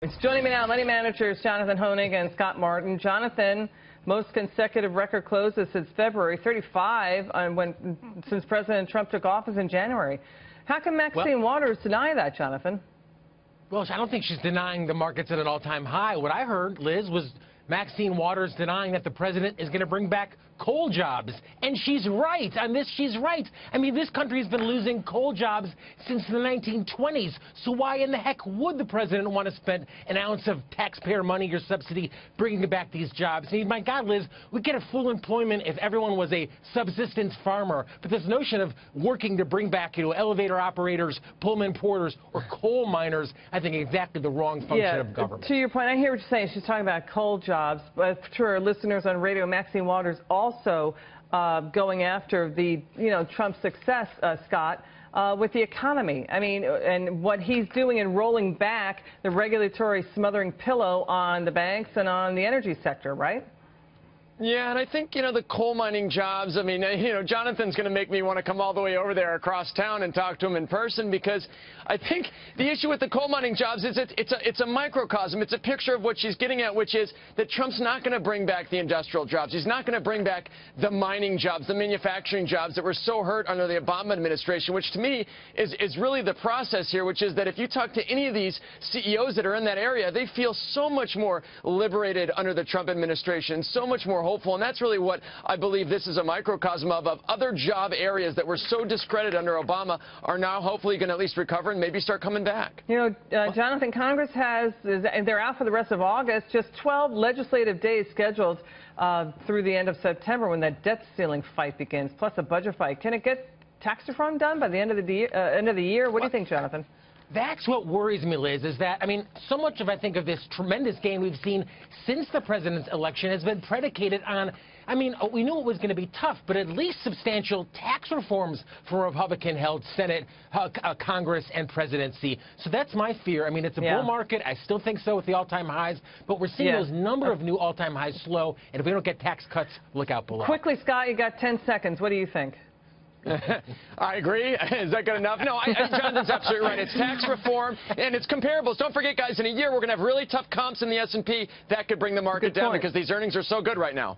It's joining me now, money managers Jonathan Hoenig and Scott Martin. Jonathan, most consecutive record closes since February, 35 since President Trump took office in January. How can Maxine Waters deny that, Jonathan? Well, I don't think she's denying the market's at an all-time high. What I heard, Liz, was Maxine Waters denying that the president is going to bring back coal jobs. And she's right. On this, she's right. I mean, this country has been losing coal jobs since the 1920s. So why in the heck would the president want to spend an ounce of taxpayer money or subsidy bringing back these jobs? I mean, my God, Liz, we'd get a full employment if everyone was a subsistence farmer. But this notion of working to bring back, elevator operators, Pullman porters, or coal miners, I think exactly the wrong function of government. To your point, I hear what you're saying. She's talking about coal jobs. But to our listeners on radio, Maxine Waters also going after the, Trump's success, Scott, with the economy. I mean, and what he's doing in rolling back the regulatory smothering pillow on the banks and on the energy sector, right? Yeah, and I think, the coal mining jobs, I mean, Jonathan's going to make me want to come all the way over there across town and talk to him in person, because I think the issue with the coal mining jobs is it's a microcosm. It's a picture of what she's getting at, which is that Trump's not going to bring back the industrial jobs. He's not going to bring back the mining jobs, the manufacturing jobs that were so hurt under the Obama administration, which to me is really the process here, which is that if you talk to any of these CEOs that are in that area, they feel so much more liberated under the Trump administration, so much more hopeful, and that's really what I believe this is a microcosm of other job areas that were so discredited under Obama are now hopefully going to at least recover and maybe start coming back. Jonathan, Congress they're out for the rest of August, just 12 legislative days scheduled through the end of September when that debt ceiling fight begins, plus a budget fight. Can it get tax reform done by the end of the year? What do you think, Jonathan? That's what worries me, Liz, is that, so much of, I think, of this tremendous gain we've seen since the president's election has been predicated on, we knew it was going to be tough, but at least substantial tax reforms for Republican-held Senate, Congress, and presidency. So that's my fear. It's a bull market. I still think so with the all-time highs, but we're seeing those number of new all-time highs slow, and if we don't get tax cuts, look out below. Quickly, Scott, you got 10 seconds. What do you think? I agree. Is that good enough? No, Jonathan's absolutely right. It's tax reform, and it's comparables. Don't forget, guys, in a year, we're going to have really tough comps in the S&P. That could bring the market down because these earnings are so good right now.